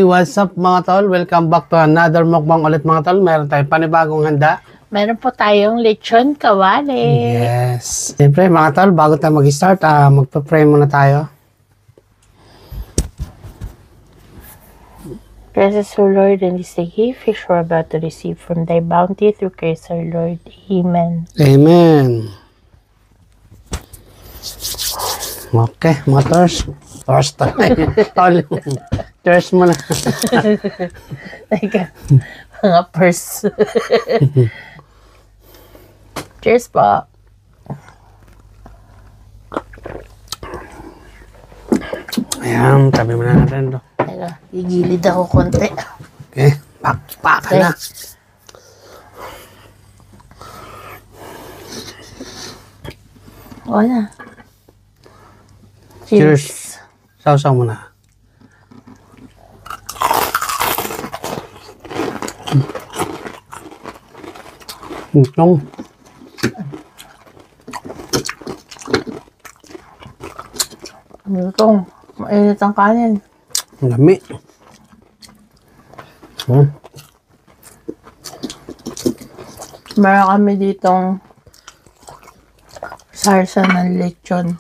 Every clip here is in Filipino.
what's up mga tol? Welcome back to another mukbang ulit mga tol. Meron tayong panibagong handa. Meron po tayong lechon kawali. Yes. Siyempre mga tol, bago tayo mag-start, magpa-pray muna tayo. Precious O Lord, and this the gift which we're about to receive from thy bounty through Christ our Lord. Amen. Amen. Okay, mga tors. Tors tayo. Tol. Cheers muna. Teka, mga purse. Cheers po. Ayan, tabi muna natin to. Teka, gigilid ako konti. Okay, pak na. Wala. Cheers. Sausaw muna. Itong. Itong, mainit ang kanin. Ang lami. Meron kami ditong sarsa ng lechon.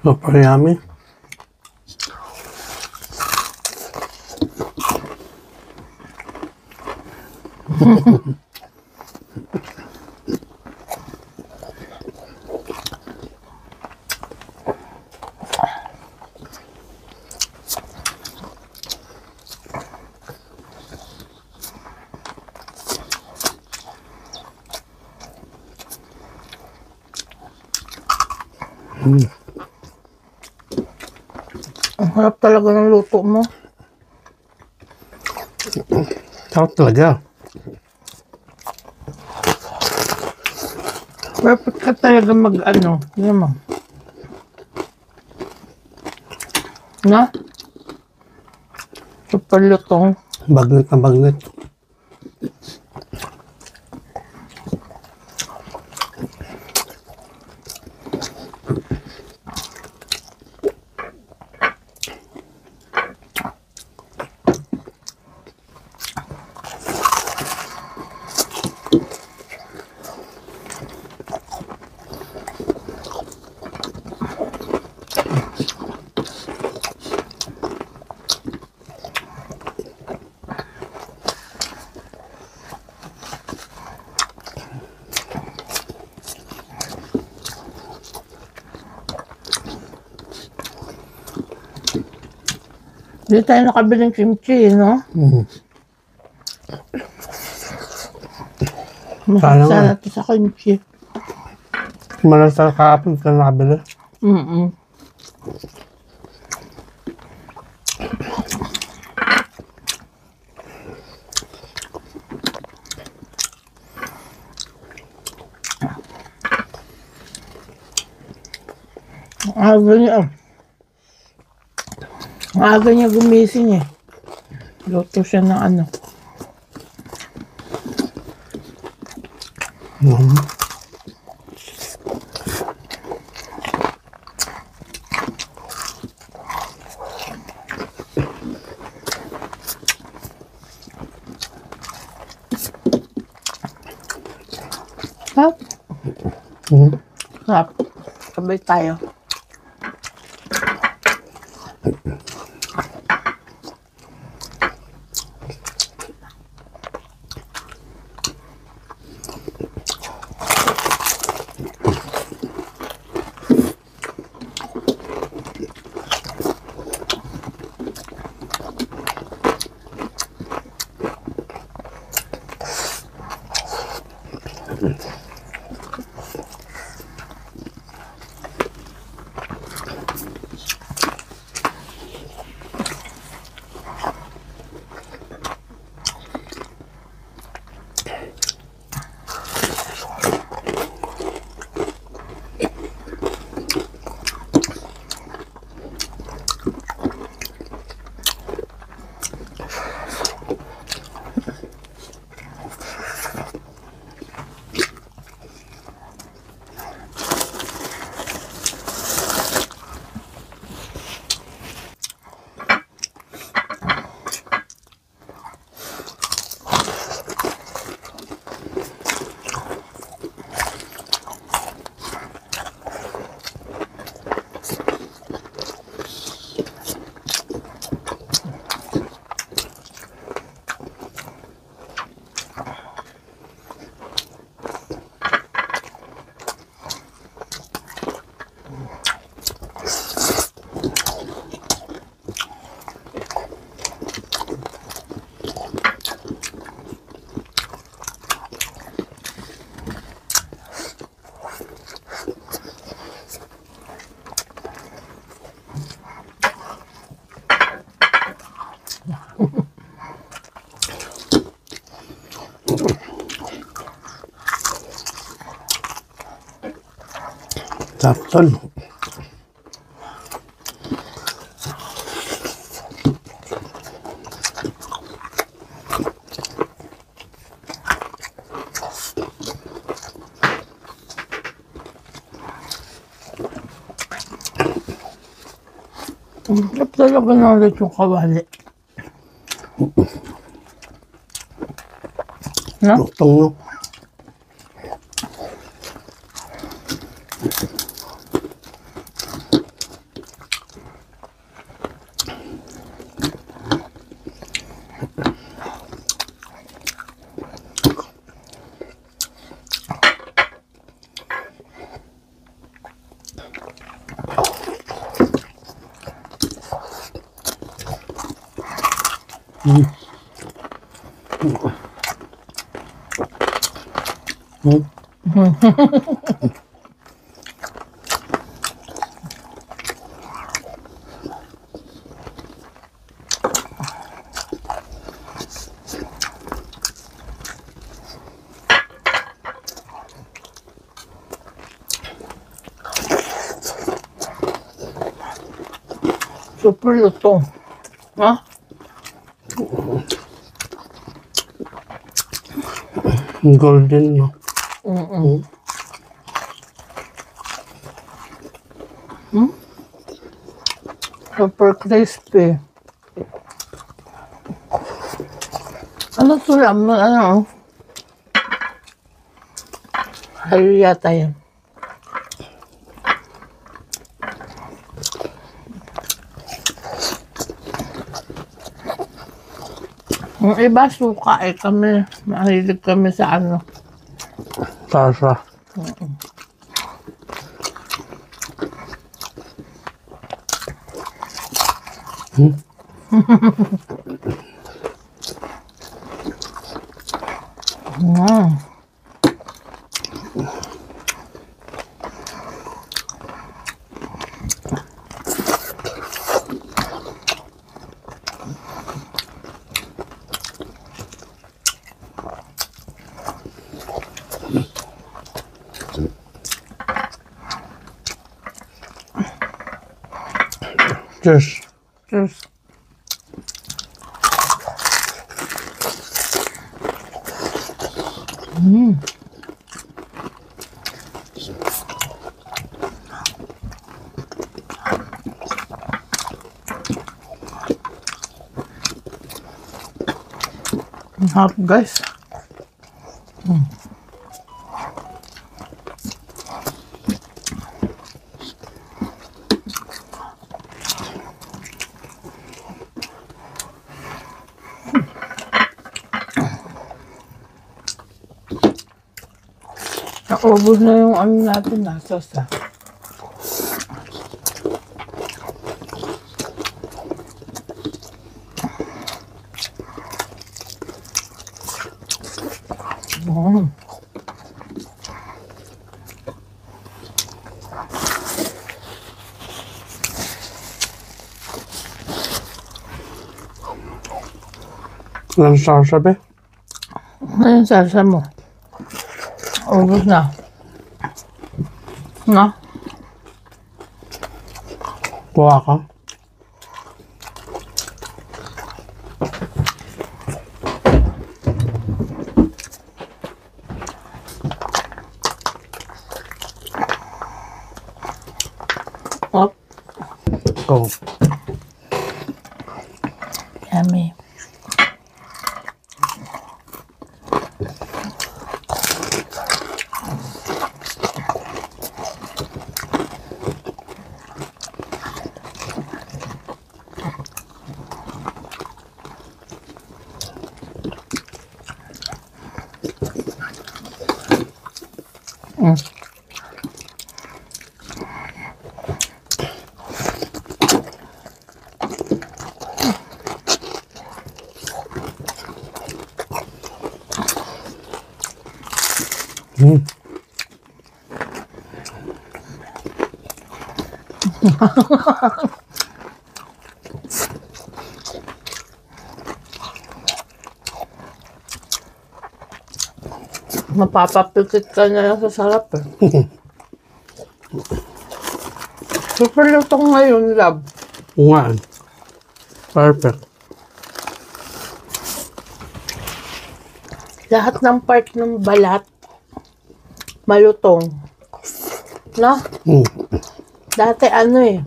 Super yummy. Ang harap talaga ng luto mo. Sarap talaga. Perfect ka talaga mag-ano. Yan mo. Na? Super lutong. Bagnet na bagnet. Hindi tayo nakabiling kimchi, no? Sana nga. Masarap ito sa kimchi. Malasal kahapon ka nakabili. Aga niya gumising eh. Luto siya ng ano. Mm. Sarap. Sabay tayo. Sarap tol. Ang sarap talaga na ulit yung kawali. No? Luktong no. Mm. Mm. Super lutong. Ha? Golden no. Mm-mm. Super crispy. Ano to lang? Ano? Hayo yata yan. Yung iba suka eh kami. Mahilig kami sa ano. Sarsa. Mm. Cheers. Cheers. Ang harap guys. Ubus na yung ano natin na sauce ah. Walang sauce, be. Ano yung salsa mo? Ubus na. Na? Kuha ka. Op. Go. Yummy. Mapapapikit ka na lang sa sarap eh. Super lutong ngayon, love. Oo nga. Perfect. Lahat ng part ng balat, malutong. No? Dati ano eh,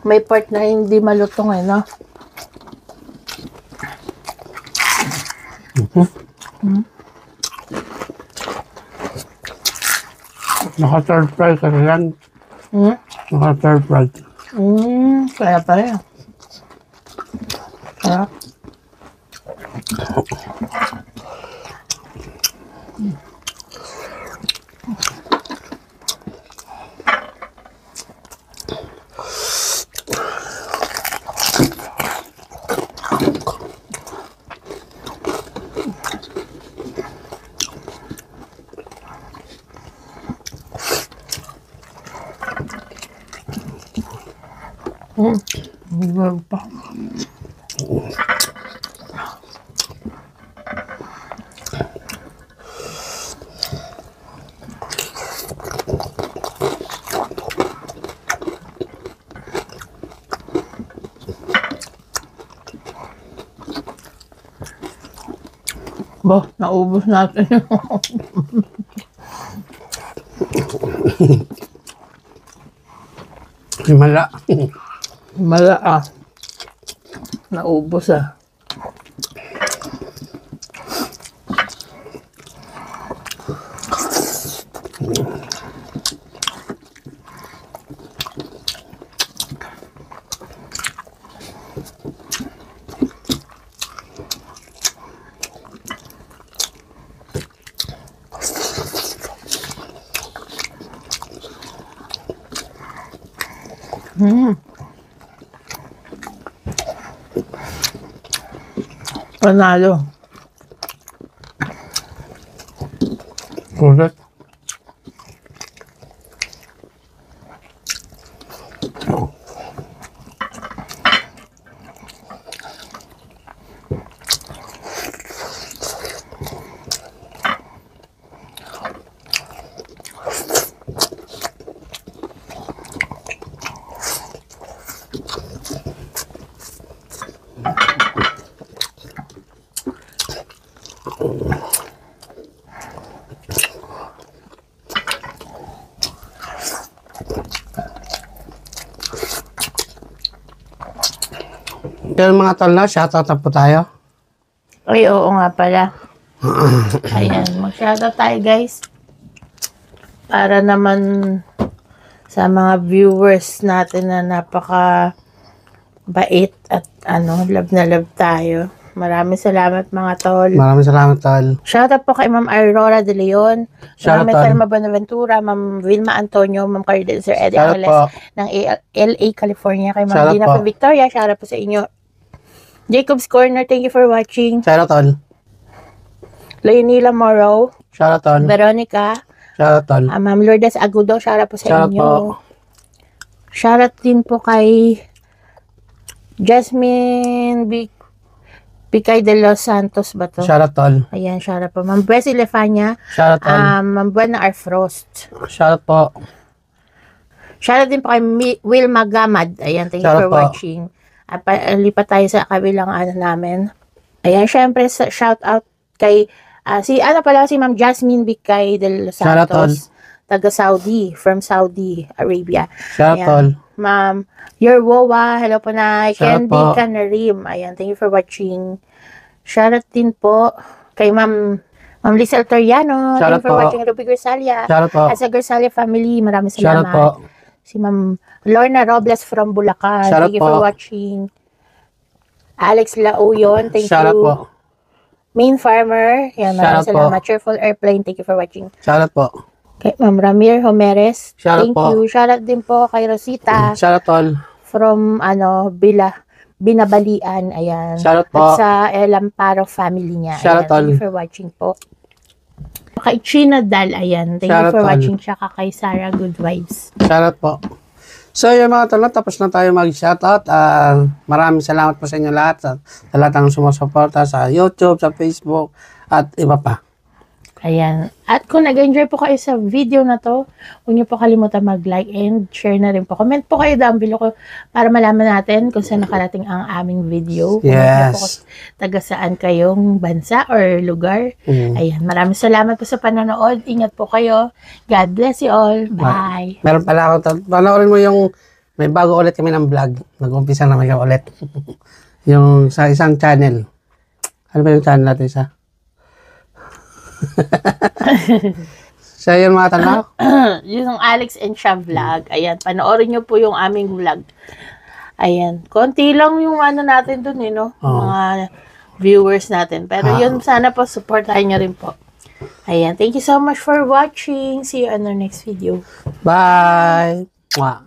may part na hindi malutong eh, no? Naka-third fry ka na yan. Naka-third fry. Kaya pala. Sarap. Wag pa. Ba, naubos natin. Himala. Mala ah. Naubos ah. Panalo. Correct. Pero mga tol na, shoutout na po tayo. Ay, oo nga pala. Ayan, mag-shoutout tayo guys. Para naman sa mga viewers natin na napaka bait at love na love tayo. Maraming salamat mga tol. Maraming salamat, tol. Shoutout po kay Ma'am Aurora De Leon, Ma'am Shoutout, tol. Thelma Bonaventura, Ma'am Vilma Antonio, Ma'am Cardel Sir Eddie Shoutout Angeles po. ng LA, California. Kay Ma'am Shoutout Dina po. Victoria, shoutout po sa inyo. Jacob's Corner, thank you for watching. Shoutout, tol. Leonila Morrow, Shoutout, tol. Veronica, Shoutout, tol. Ma'am Lourdes Agudo, shoutout po sa Shoutout inyo. po. Shoutout din po kay Jasmine Bicay de Los Santos ba to? Shoutout, tol. Ayan, shoutout po. Ma'am Bessie Lefania, Shoutout, tol. Ma'am Buena R. Frost. Shoutout po. Shoutout din po kay Wilma Gamad. Ayan, thank you Shoutout for po. watching. At lipat tayo sa kabilang namin. Ayan, syempre, shoutout kay, si Ma'am Jasmine Bicay de Los Shoutout, tol. Santos. Taga Saudi, from Saudi Arabia. Shoutout, Ayan. tol. Ma'am, your Wowa, hello po na, Shoutout Candy po. Canarim. Ayan, thank you for watching. Shoutout din po kay Ma'am Lizelle Toriano. Thank Shoutout you for po. watching Ruby Gersalia. Shoutout po. At sa Gersalia family, maraming Shoutout po. salamat. Si Ma'am Lorna Robles from Bulacan. Shoutout Thank you for po. watching. Alex Lauyon, thank Shoutout you. po. Main Farmer, yan, maraming Shoutout po. salamat. Cheerful Airplane, thank you for watching. Shoutout po. Kay Ma'am Ramir Homeres, Shoutout thank po. you. Shoutout din po kay Rosita Shoutout, tol. from Binabalian, ayan. Shoutout po. At sa El Amparo family niya. Shoutout, Ayan, thank you tol. for watching po. Kay China Dal, ayan. Thank you Shoutout, for tol. watching. Tsaka kay Sarah Good Vibes. Shoutout po. So yun mga tol, tapos na tayo mag-shoutout. Maraming salamat po sa inyo lahat sa lahat ng sumusuporta sa YouTube, sa Facebook, at iba pa. Ayan. At kung nag-enjoy po kayo sa video na to, huwag niyo po kalimutan mag-like and share na rin po. Comment po kayo down below ko para malaman natin kung saan nakarating ang aming video. Comment niyo po Yes. kung taga saan kayong bansa or lugar. Ayan. Maraming salamat po sa panonood. Ingat po kayo. God bless you all. Bye. Meron pala ako, tol. Panoorin mo yung, may bago ulit kami ng vlog. Nag-umpisa na may ulit. Yung sa isang channel. Ano ba yung channel natin sa? So yun mga tol. Yung Alex and Sha vlog. Ayan. Panoorin niyo po yung aming vlog. Ayan. Konti lang yung ano natin dun no? Oo. Mga viewers natin. Pero yun, sana po, supportahan niyo rin po. Ayan. Thank you so much for watching. See you on our next video. Bye! Mwah.